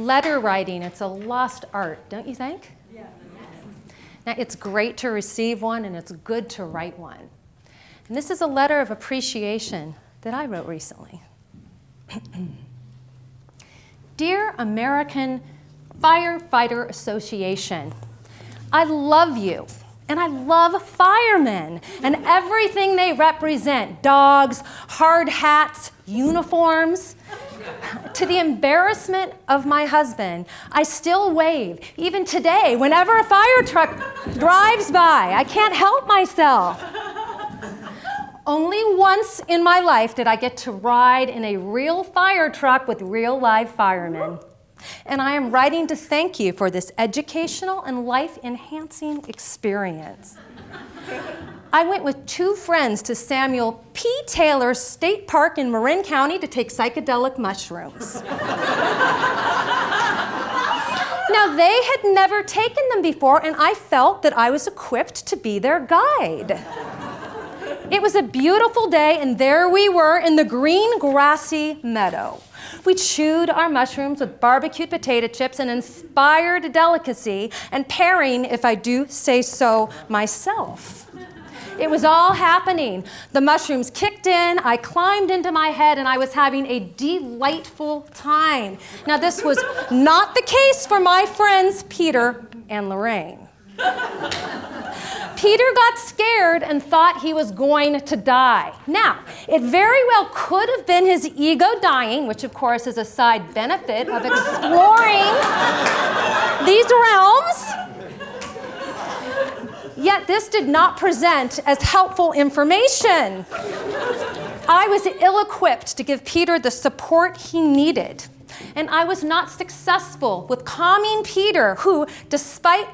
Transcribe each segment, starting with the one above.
letter writing, it's a lost art, don't you think? Yeah. Now, it's great to receive one, and it's good to write one. And this is a letter of appreciation that I wrote recently. Dear American Firefighter Association, I love you, and I love firemen and everything they represent, dogs, hard hats, uniforms. To the embarrassment of my husband, I still wave, even today, whenever a fire truck drives by. I can't help myself. Only once in my life did I get to ride in a real fire truck with real live firemen. And I am writing to thank you for this educational and life-enhancing experience. I went with 2 friends to Samuel P. Taylor's State Park in Marin County to take psychedelic mushrooms. Now, they had never taken them before, and I felt that I was equipped to be their guide. It was a beautiful day, and there we were in the green, grassy meadow. We chewed our mushrooms with barbecued potato chips, an inspired delicacy, and pairing, if I do say so myself. It was all happening. The mushrooms kicked in, I climbed into my head, and I was having a delightful time. Now, this was not the case for my friends Peter and Lorraine. Peter got scared and thought he was going to die. Now, it very well could have been his ego dying, which of course is a side benefit of exploring these realms. Yet this did not present as helpful information. I was ill-equipped to give Peter the support he needed, and I was not successful with calming Peter, who, despite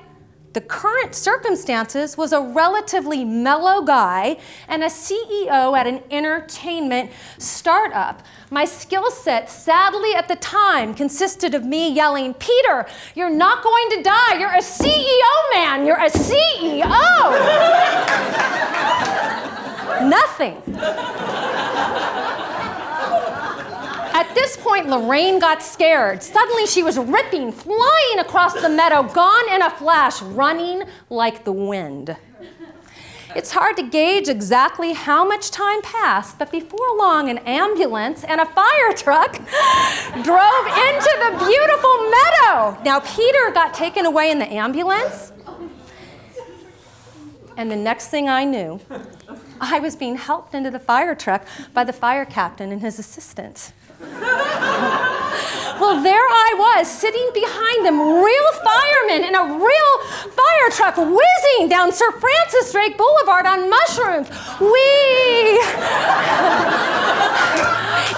the current circumstances, was a relatively mellow guy and a CEO at an entertainment startup. My skill set, sadly at the time, consisted of me yelling, Peter, you're not going to die. You're a CEO, man. You're a CEO. Nothing. At this point, Lorraine got scared. Suddenly, she was ripping, flying across the meadow, gone in a flash, running like the wind. It's hard to gauge exactly how much time passed, but before long, an ambulance and a fire truck drove into the beautiful meadow. Now, Peter got taken away in the ambulance, and the next thing I knew, I was being helped into the fire truck by the fire captain and his assistant. Well, there I was, sitting behind them, real firemen in a real fire truck, whizzing down Sir Francis Drake Boulevard on mushrooms.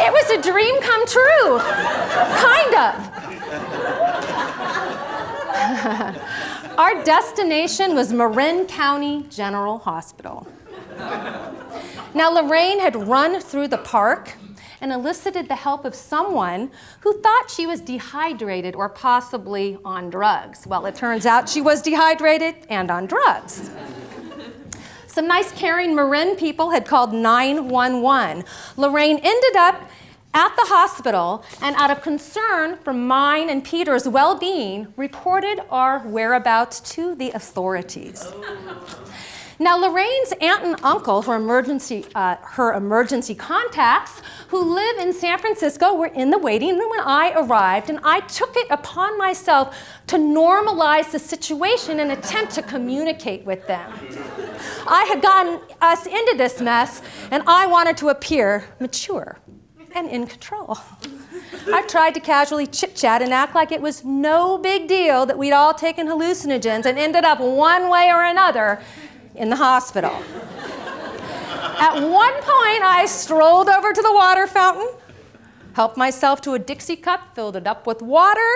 It was a dream come true, kind of. Our destination was Marin County General Hospital. Now, Lorraine had run through the park and elicited the help of someone who thought she was dehydrated or possibly on drugs. Well, it turns out she was dehydrated and on drugs. Some nice, caring Marin people had called 911. Lorraine ended up at the hospital, and out of concern for mine and Peter's well-being, reported our whereabouts to the authorities. Now, Lorraine's aunt and uncle, her emergency contacts, who live in San Francisco, were in the waiting room when I arrived, and I took it upon myself to normalize the situation and attempt to communicate with them. I had gotten us into this mess, and I wanted to appear mature and in control. I tried to casually chit-chat and act like it was no big deal that we'd all taken hallucinogens and ended up one way or another in the hospital. At one point, I strolled over to the water fountain, helped myself to a Dixie cup, filled it up with water,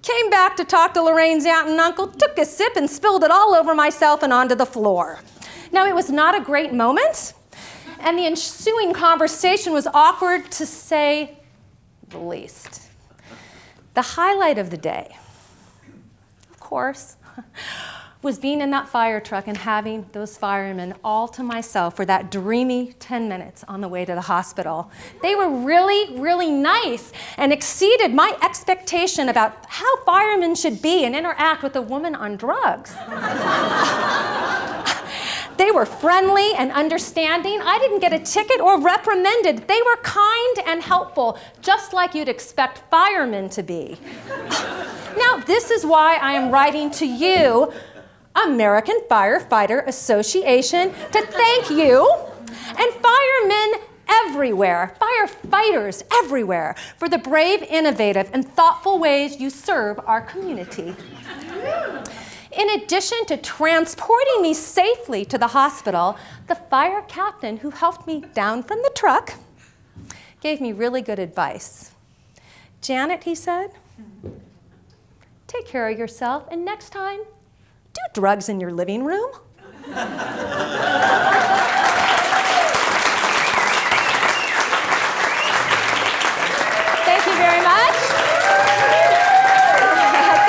came back to talk to Lorraine's aunt and uncle, took a sip and spilled it all over myself and onto the floor. Now, it was not a great moment, and the ensuing conversation was awkward, to say the least. The highlight of the day, of course, was being in that fire truck and having those firemen all to myself for that dreamy 10 minutes on the way to the hospital. They were really, really nice and exceeded my expectation about how firemen should be and interact with a woman on drugs. They were friendly and understanding. I didn't get a ticket or reprimanded. They were kind and helpful, just like you'd expect firemen to be. Now, this is why I am writing to you, American Firefighter Association, to thank you and firemen everywhere, firefighters everywhere, for the brave, innovative, and thoughtful ways you serve our community. In addition to transporting me safely to the hospital, the fire captain who helped me down from the truck gave me really good advice. Janet, he said, take care of yourself, and next time, do drugs in your living room. Thank you very much.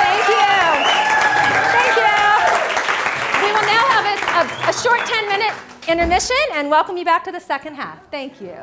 Thank you. Thank you. We will now have a short 10-minute intermission and welcome you back to the second half. Thank you.